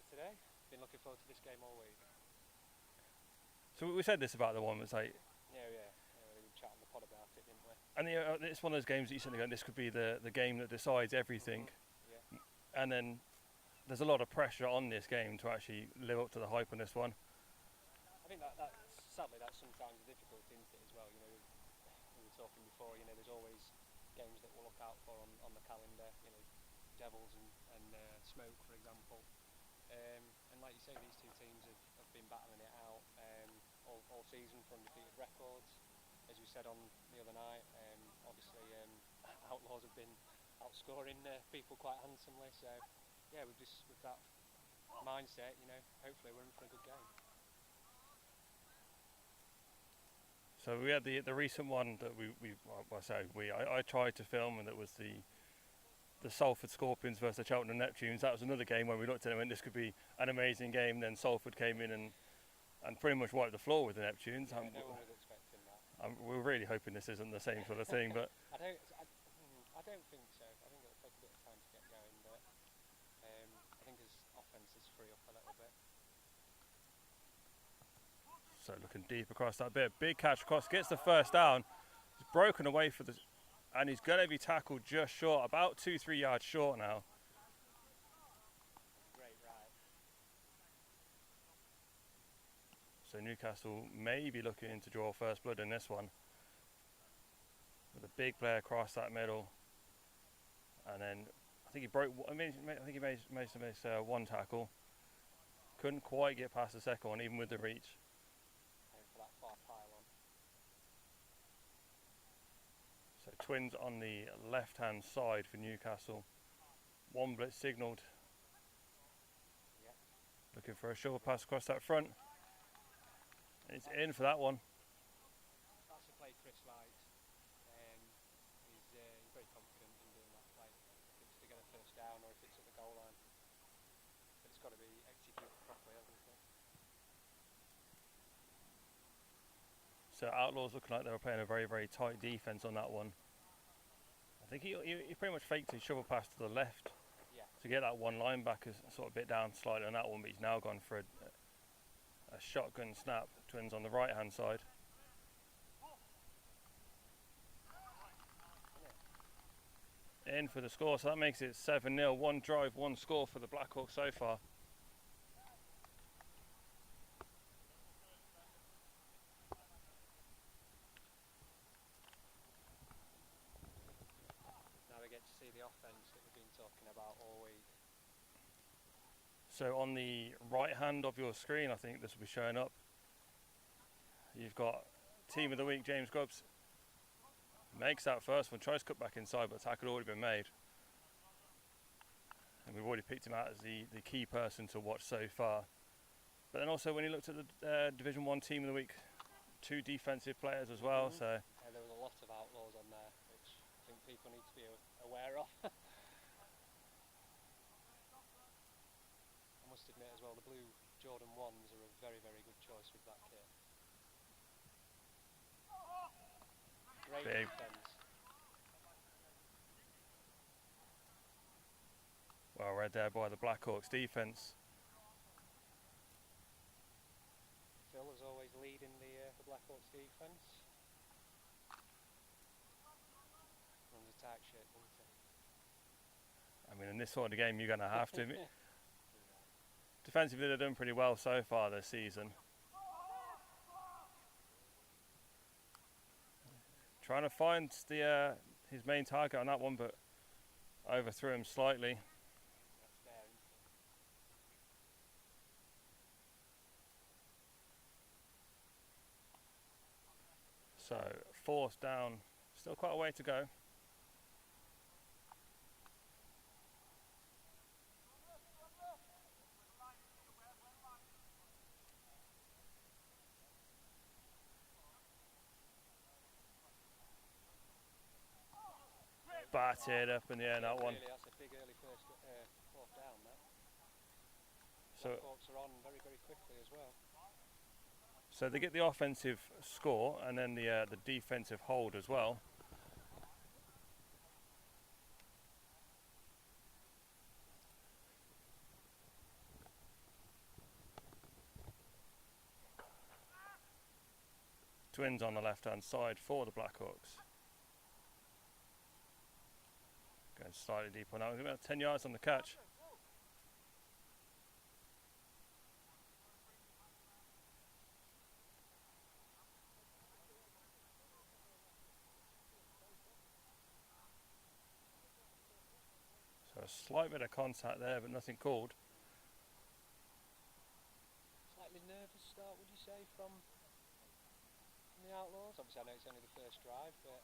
today. Been looking forward to this game all week. So we said this about the one. It's like, Yeah. We were chatting the pod about it, didn't we? and it's one of those games that you suddenly go, this could be the game that decides everything. Yeah. And then there's a lot of pressure on this game to actually live up to the hype on this one. I think that's sadly that's sometimes a difficulty, isn't it, as well? You know, we were talking before. You know, there's always games that we'll look out for on the calendar. You know, Devils and Smoke, for example. And like you say, these two teams have been battling it out all season for undefeated records. As we said on the other night, obviously Outlaws have been outscoring people quite handsomely. So yeah, with that mindset, you know, hopefully we're in for a good game. So we had the recent one that I tried to film, and that was the Salford Scorpions versus the Cheltenham Neptunes. That was another game where we looked at it and went, this could be an amazing game. Then Salford came in and pretty much wiped the floor with the Neptunes. Yeah, no one was expecting that. We're really hoping this isn't the same sort of thing, but I don't think so. I think it'll take a bit of time to get going, but I think his offense is free up a little bit. So looking deep across that bit, big catch across, gets the first down. He's broken away and he's going to be tackled just short, about 2-3 yards short now. Great right. So Newcastle may be looking to draw first blood in this one. With a big play across that middle, and then I think he broke. I think he managed to miss one tackle. Couldn't quite get past the second one, even with the reach. For that far pylon. So Twins on the left-hand side for Newcastle. One blitz signalled. Yeah. Looking for a shovel pass across that front. It's in for that one. That's a play Chris likes. He's very confident in doing that play. If it's to get a first down or if it's at the goal line. But it's got to be executed properly, hasn't it? So Outlaws looking like they were playing a very, very tight defence on that one. I think he pretty much faked his shovel pass to the left to get that one linebacker sort of bit down slightly on that one, but he's now gone for a shotgun snap. Twins on the right hand side. In for the score, so that makes it 7-0. One drive, one score for the Blackhawks so far. Now we get to see the offense that we've been talking about all week. So on the right hand of your screen, I think this will be showing up. You've got Team of the Week, James Grubbs. Makes that first one, tries to cut back inside, but tackle had already been made. And we've already picked him out as the key person to watch so far. But then also when you looked at the Division 1 Team of the Week, 2 defensive players as well. So there was a lot of Outlaws on there, which I think people need to be aware of. I must admit as well, the blue Jordan 1s are a very, very good choice with that kit. Great defence. Well read there by the Blackhawks defence. Phil is always leading the Blackhawks defence. Runs a tight ship, doesn't he? I mean, in this sort of game, you're going to have to. Defensively, they've done pretty well so far this season. Trying to find his main target on that one, but overthrew him slightly. That's fair, isn't it? So, 4th down, still quite a way to go. Batted up in the air, that one. Really, that's a big early 4th down, that. So Blackhawks are on very, very quickly as well. So they get the offensive score and then the defensive hold as well. twins on the left-hand side for the Blackhawks. Going slightly deep on that one, about 10 yards on the catch. So a slight bit of contact there, but nothing called. Slightly nervous start, would you say, from the Outlaws? Obviously, I know it's only the first drive, but...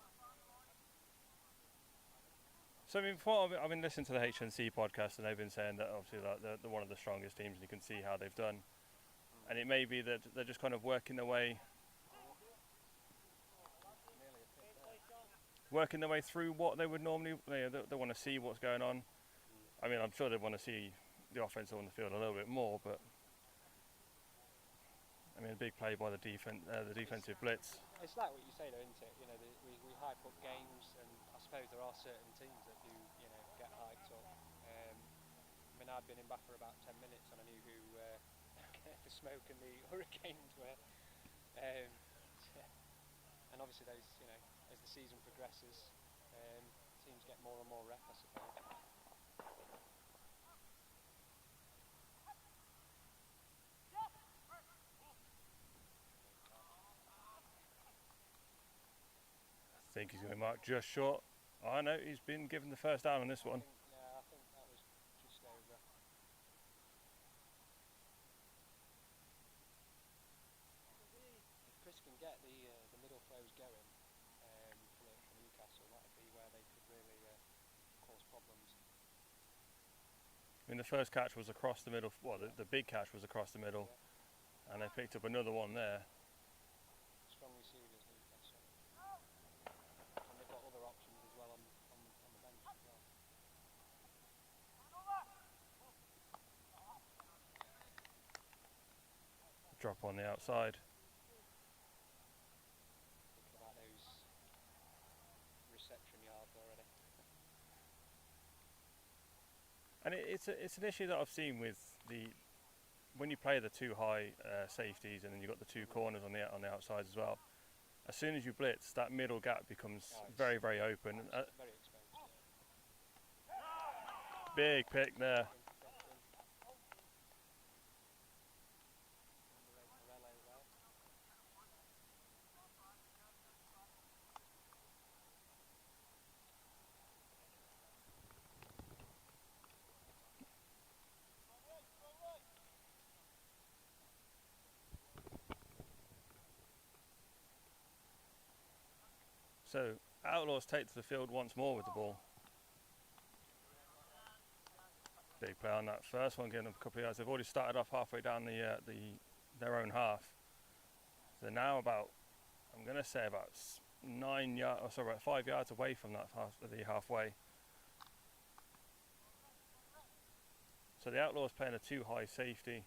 So I mean, before I've been listening to the HNC podcast, and they've been saying that obviously they're one of the strongest teams, and you can see how they've done. And it may be that they're just kind of working their way through what they would normally. They want to see what's going on. I mean, I'm sure they want to see the offense on the field a little bit more, but I mean, a big play by the defensive blitz. It's like what you say, though, isn't it? You know, we hype up games, and I suppose there are certain teams that do, you know, get hyped up. I mean, I'd been in back for about 10 minutes, and I knew who the Smoke and the Hurricanes were. And obviously, those, you know, as the season progresses, teams get more and more rep, I suppose. I think he's going to mark just short. Oh no, he's been given the first down on this one. I think that was just over. If Chris can get the middle throws going for Newcastle, that would be where they could really cause problems. I mean, the first catch was across the middle. Well, the big catch was across the middle, and they picked up another one there. Strong receivers, Newcastle. And they've got other options as well on the bench as well. Drop on the outside. Thinking about those reception yards already. And it's an issue that I've seen with when you play the two high safeties, and then you've got the two corners on the outside as well. As soon as you blitz, that middle gap becomes very, very open. Very exposed. Big pick there. So Outlaws take to the field once more with the ball. Big play on that first one, getting them a couple of yards. They've already started off halfway down their own half. They're now about, I'm going to say about 5 yards away from that halfway. So the Outlaws playing a two high safety.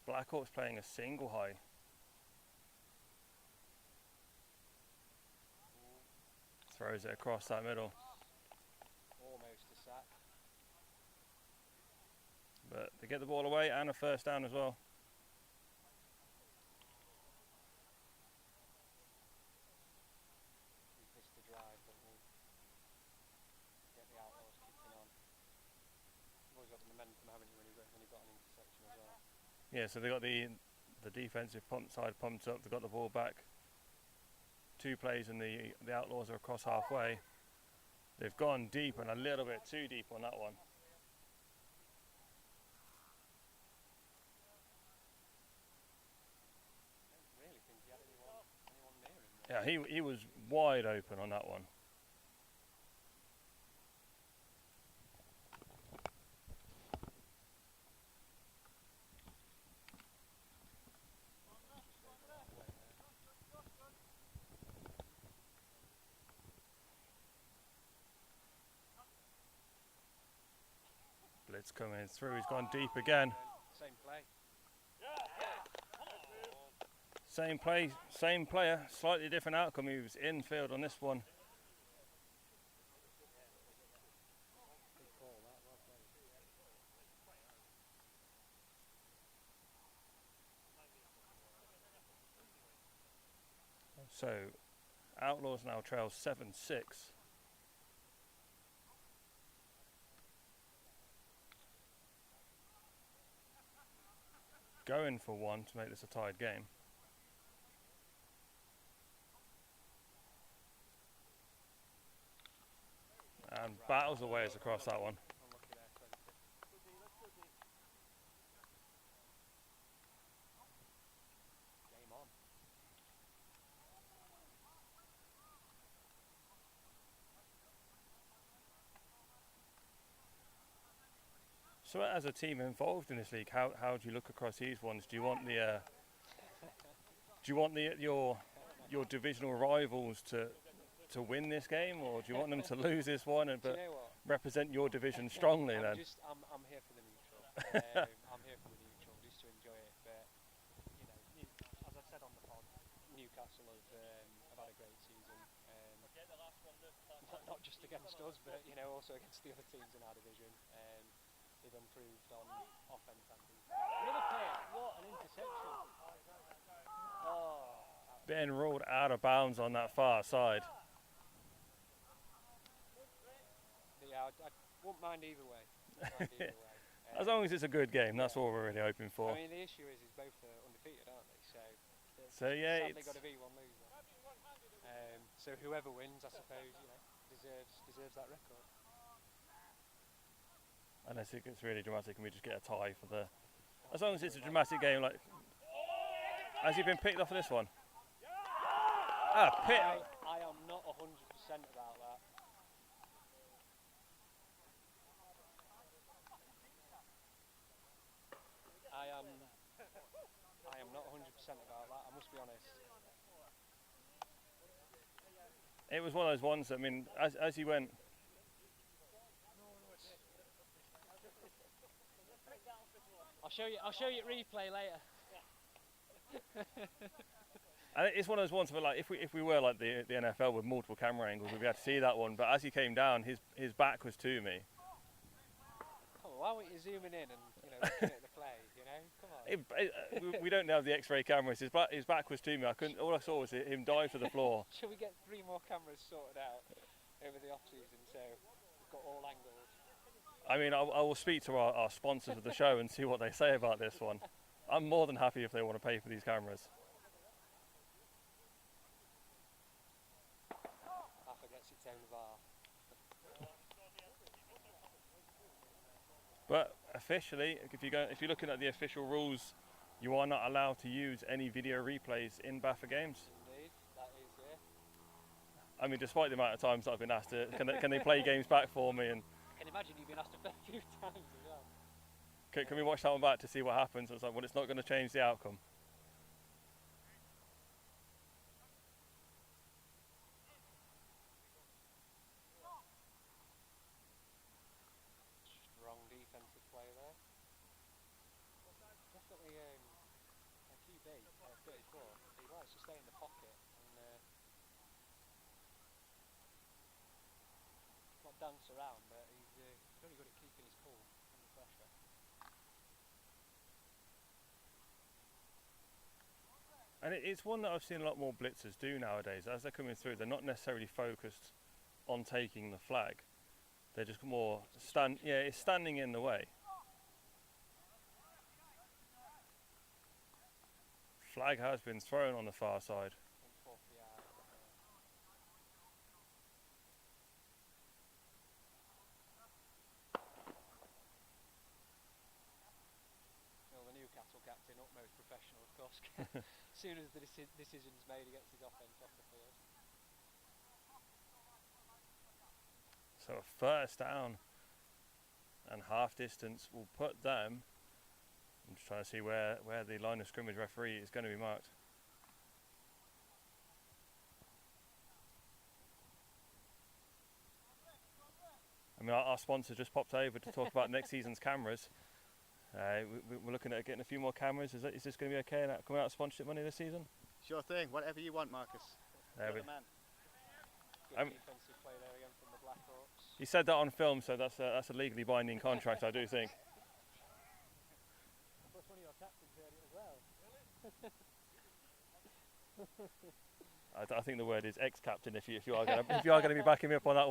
Blackhawks playing a single high. Throws it across that middle. Almost a sack. But they get the ball away and a first down as well. We've missed the drive, but we'll get the Outlaws kicking on. You've always got the momentum, haven't you, when you've got an intersection as well. Yeah, so they got the defensive side pumped up. They got the ball back. 2 plays and the Outlaws are across halfway. They've gone deep and a little bit too deep on that one. I don't really think he had anyone near him. Yeah, he was wide open on that one. Blitz coming through, he's gone deep again. Same play. Same play, same player, slightly different outcome. He was infield on this one. Good call, that, well played. So, Outlaws now trail 7-6. Going for one to make this a tied game. And battles away as across that one. Unlucky there, 20. Game on. So as a team involved in this league, how do you look across these ones? Do you want the your divisional rivals to win this game, or do you want them to lose this one and Do you know what? represent your division strongly then? I'm here for the neutral. I'm here for the neutral, just to enjoy it. But you know, as I've said on the pod, Newcastle have had a great season. Not just against us, but you know, also against the other teams in our division. They've improved on offense and defense. Another pair. What an interception! Oh. Being ruled out of bounds on that far side. Yeah, I wouldn't mind either way. As long as it's a good game, that's all we're really hoping for. I mean, the issue is both are undefeated, aren't they? So yeah, sadly got to be one loser. So whoever wins, I suppose, you know, deserves that record. Unless it gets really dramatic and we just get a tie for the. As long as it's a dramatic game, like. Has he been picked off of this one? Pitt. I am not 100% about that. I am not 100% about that, I must be honest. It was one of those ones, I mean, as he went. I'll show you replay later. And it's one of those ones where, like, if we were like the NFL with multiple camera angles, we'd be able to see that one. But as he came down, his back was to me. Oh, why weren't you zooming in and looking at the play? Come on. We don't have the X-ray cameras. His back was to me. All I saw was him dive to the floor. Shall we get 3 more cameras sorted out over the off season so we've got all angles? I mean, I will speak to our sponsors of the show and see what they say about this one. I'm more than happy if they want to pay for these cameras. Alpha gets its own VAR. But officially, if you're looking at the official rules, you are not allowed to use any video replays in BAFA games. Indeed, that is, yeah. I mean, despite the amount of times that I've been asked to, can they play games back for me? And I can imagine you've been asked to play a few times as well. can we watch that one back to see what happens? I was like, well, it's not going to change the outcome. Strong defensive play there. Definitely a QB, 34. He likes to stay in the pocket and not dance around, but he's very good at keeping his cool under pressure. And it's one that I've seen a lot more blitzers do nowadays. As they're coming through, they're not necessarily focused on taking the flag. They're just more it's standing in the way. Flag has been thrown on the far side. On 40 yards. Well, the Newcastle captain, utmost professional, of course. As soon as the decision's made, he gets his offence off the field. So a first down and half distance will put them. I'm just trying to see where the line of scrimmage referee is going to be marked. I mean, our sponsor just popped over to talk about next season's cameras. We're looking at getting a few more cameras. Is this going to be okay coming out of sponsorship money this season? Sure thing, whatever you want, Marcus. There we go. Good defensive play there again from the Blackhawks. He said that on film, so that's a legally binding contract, I do think. Of course, one of your captains heard it as well. I think the word is ex-captain. If you are going to be backing me up on that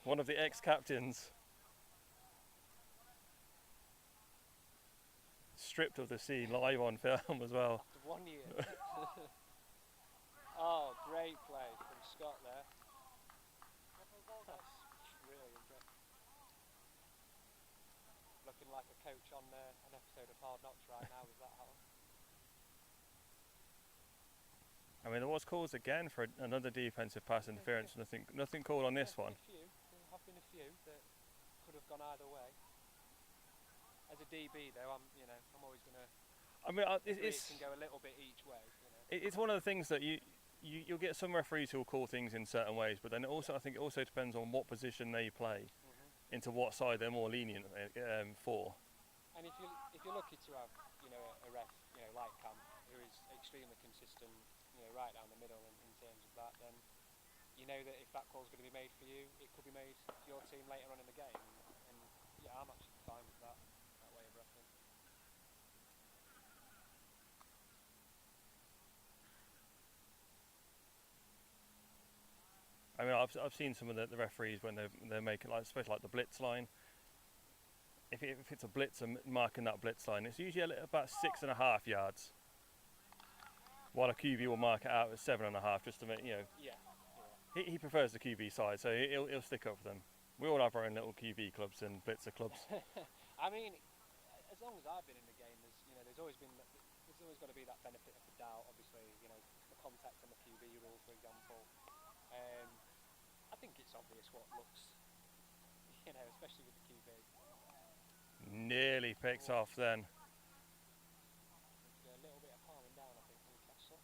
one of the ex-captains stripped of the scene live on film as well. After 1 year. Oh, great play from Scott there. That's really impressive. Looking like a coach on an episode of Hard Knocks right now with that, Alan. I mean, there was calls again for another defensive pass interference. Nothing called on this one. There have been a few that could have gone either way. As a DB, though, I'm always going to. I mean, it can go a little bit each way. It's one of the things that you'll get some referees who will call things in certain ways, but then I think it also depends on what position they play, into what side they're more lenient for. And if you're lucky to have a ref like Cam, who is extremely consistent, right down the middle in terms of that, then you know that if that call's going to be made for you, it could be made for your team later on in the game. And yeah, I'm actually fine with that way of refereeing. I mean, I've seen some of the referees when they're making, like, especially like the blitz line. If it's a blitz and marking that blitz line, it's usually about 6.5 yards. While a QB will mark it out at 7.5, just to make Yeah. He prefers the QB side, so he'll stick up for them. We all have our own little QB clubs and blitzer clubs. I mean, as long as I've been in the game, there's always got to be that benefit of the doubt. Obviously, the contact on the QB rule, for example. I think it's obvious what looks, especially with the QB. Nearly picked off then. A little bit of calming down, I think, Newcastle.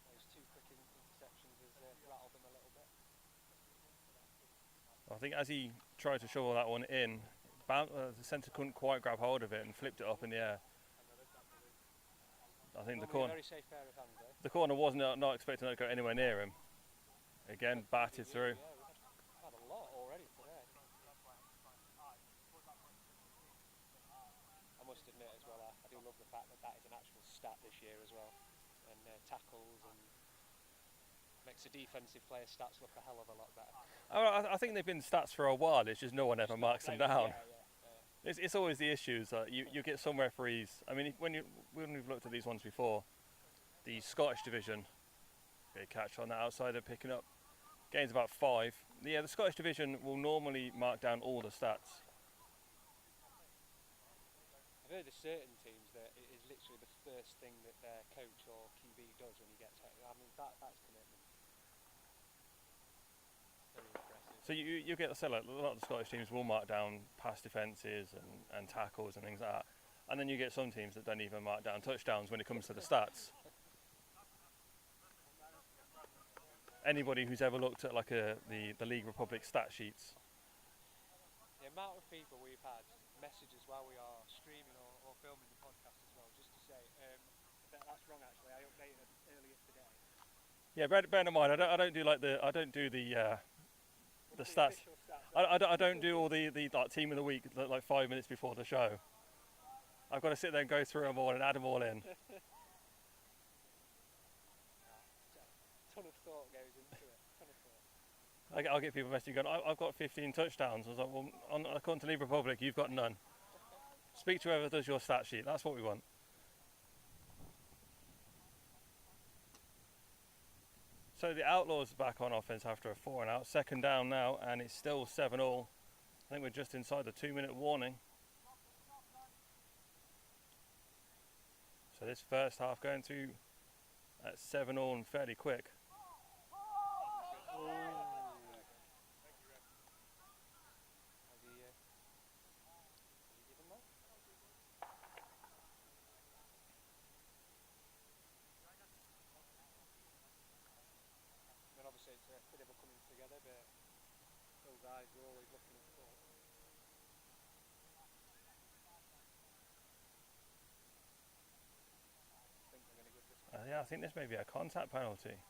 Those two quick interceptions has rattled them a little bit. I think as he tried to shovel that one in, the centre couldn't quite grab hold of it and flipped it up in the air. I think the corner. Very safe pair of hands, eh? The corner wasn't not expecting it to go anywhere near him. Again, batted through. Yeah, we've had a lot already today. I must admit as well, I do love the fact that is an actual stat this year as well, and tackles, and makes the defensive player stats look a hell of a lot better. I think they've been stats for a while. It's just no one ever marks them down. It's always the issues that you get some referees. I mean, when we've looked at these ones before, the Scottish division, big catch on the outsider picking up, gains about 5. Yeah, the Scottish division will normally mark down all the stats. I've heard of certain teams that it is literally the first thing that their coach or QB does when he gets hit. I mean, that's commitment. Very impressive. So you get a lot of the Scottish teams will mark down pass defences and tackles and things like that. And then you get some teams that don't even mark down touchdowns when it comes to the stats. Anybody who's ever looked at like the League Republic stat sheets. The amount of people we've had messages while we are streaming or filming the podcast as well, just to say, that's wrong actually, I updated it earlier today. Yeah, bear in mind, I don't do the stats. I don't do all the like team of the week like 5 minutes before the show. I've got to sit there and go through them all and add them all in. Ton of thought goes into it. Ton of thought. I'll get people messaging going, I've got 15 touchdowns. I was like, well, according to League Republic, you've got none. Speak to whoever does your stat sheet. That's what we want. So the Outlaws are back on offense after a 4 and out. Second down now, and it's still 7-all. I think we're just inside the 2-minute warning. So this first half going through at 7-all and fairly quick. Obviously it's a bit of a coming together, but those guys were always looking at the ball. I think they're going to give this one. Yeah, I think this may be a contact penalty.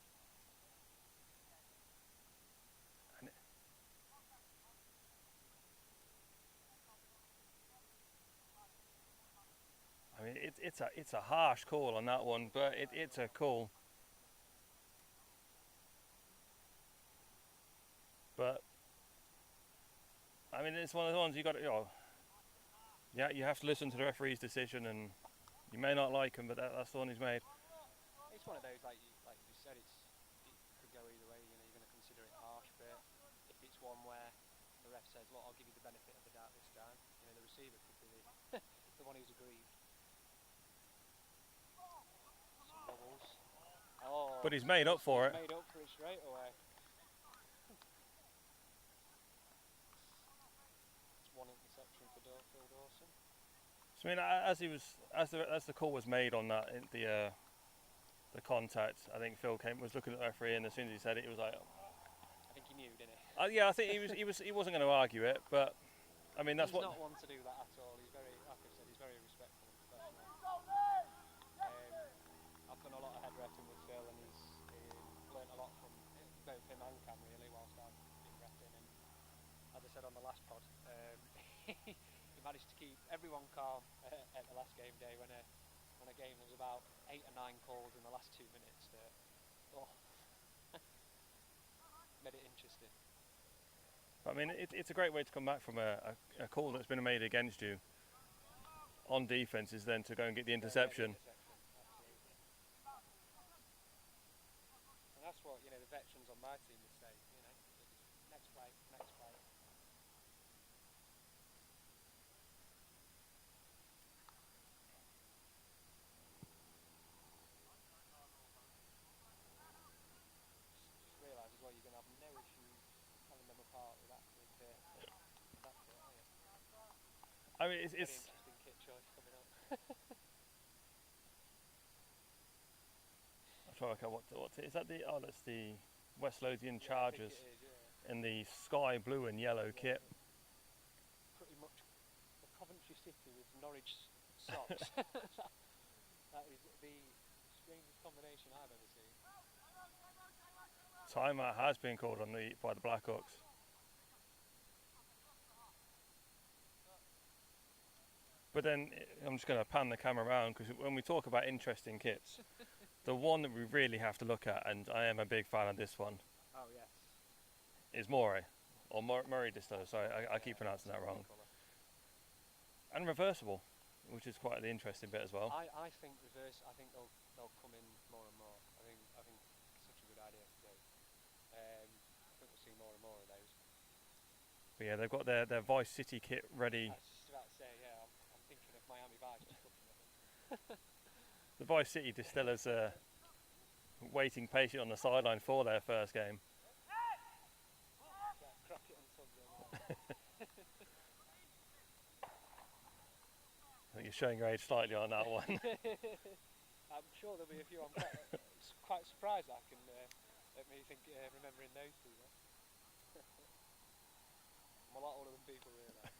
I mean, it's a harsh call on that one, but it's a call. mean, it's one of the ones you got to, yeah, you have to listen to the referee's decision, and you may not like him, but that's the one he's made. It's one of those, like you said, it could go either way. You know, you're going to consider it harsh, but if it's one where the ref says, "Look, I'll give you the benefit of the doubt this time," you know, the receiver could be the one who's aggrieved. Some bubbles. Oh, But he's made up for it. Made up for it straight away. It's one interception for Phil Dawson. So I mean, as the call was made on that, the contact, I think Phil was looking at the referee, and as soon as he said it, he was like, I think he knew, didn't he? yeah, I think he wasn't going to argue it, but I mean he's not one to do that at all. He's very, like I said, he's very respectful and professional. I've done a lot of head repping with Phil, and he's learnt a lot from both him and Cam really whilst I've been repping. And as I said on the last pod, he managed to keep everyone calm at the last game day when a game was about 8 or 9 calls in the last 2 minutes. Made it interesting. I mean, it's a great way to come back from a call that's been made against you on defence, is then to go and get the interception. Absolutely. And that's what, you know, the veterans on my team would say, you know, next play. Just realise as well, you're going to have no issues telling them apart with that kit, are you? I mean, Very interesting kit choice coming up. I'm trying to work out what is that that's the West Lothian Chargers I think it is, yeah. in the sky blue and yellow kit. Pretty much the Coventry City with Norwich socks. That is the strangest combination I've ever seen. Timeout has been called by the Blackhawks. But then I'm just going to pan the camera around, because when we talk about interesting kits, the one that we really have to look at, and I am a big fan of this one, is Moray, or Murray Distiller. Sorry, I keep pronouncing that wrong. And reversible, which is quite the interesting bit as well. I think reverse. I think they'll come in more and more. I think it's such a good idea to do. I think we'll see more and more of those. But yeah, they've got their Vice City kit ready. I was just about to say, yeah, I'm thinking of Miami Vice just looking at them. The Vice City Distillers waiting patient on the sideline for their first game. Crockett and Tubbs on I think you're showing your age slightly on that one. I'm sure there'll be a few. I'm quite surprised I can let me think remembering those two. I'm a lot older than people realise.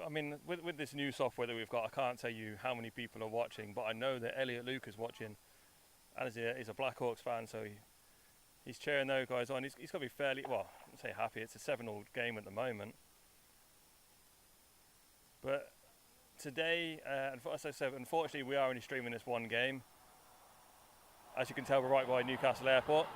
I mean, with this new software that we've got, I can't tell you how many people are watching, but I know that Elliot Luke is watching, and he's a Blackhawks fan, so he's cheering those guys on. He's got to be fairly, well, I wouldn't say happy. It's a 7-all game at the moment. But today, as I said, unfortunately, we are only streaming this one game. As you can tell, we're right by Newcastle Airport.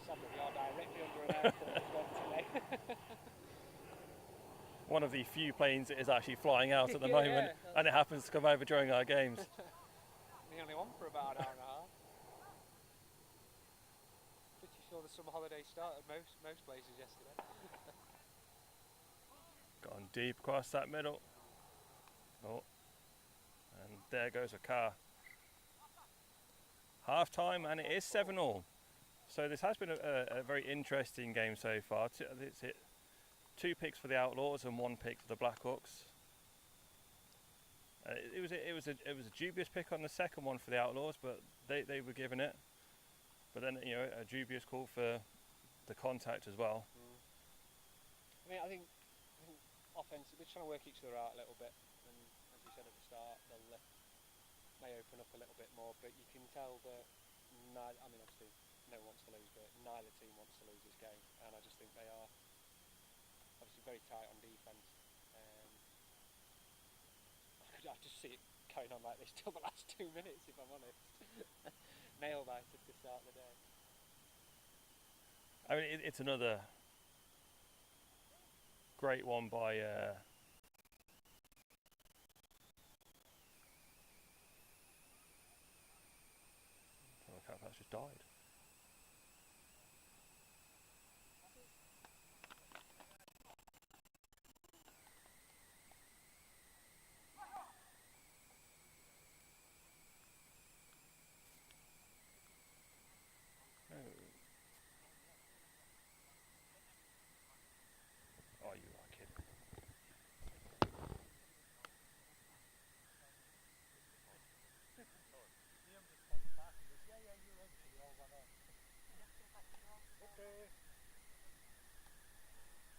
Sadly, we are directly under an airport as well today. One of the few planes that is actually flying out at the moment, and it happens to come over during our games. The only one for about an hour and a half. Pretty sure the summer holiday started most places yesterday. Gone deep across that middle. Oh, and there goes a car. Half time, and it is 7-all. So this has been a very interesting game so far. It's hit 2 picks for the Outlaws and 1 pick for the Blackhawks. It was a dubious pick on the second one for the Outlaws, but they were given it. But then, you know, a dubious call for the contact as well. I think offensive, we're trying to work each other out a little bit, and as you said at the start, they'll may open up a little bit more, but you can tell that obviously no one wants to lose, but neither team wants to lose this game, and I just think they are obviously very tight on defence. I just see it going on like this till the last 2 minutes, if I'm honest. Nail biter to start the day. I mean, it's another great one by oh, my cat's just died. Oh, you are kidding. Okay.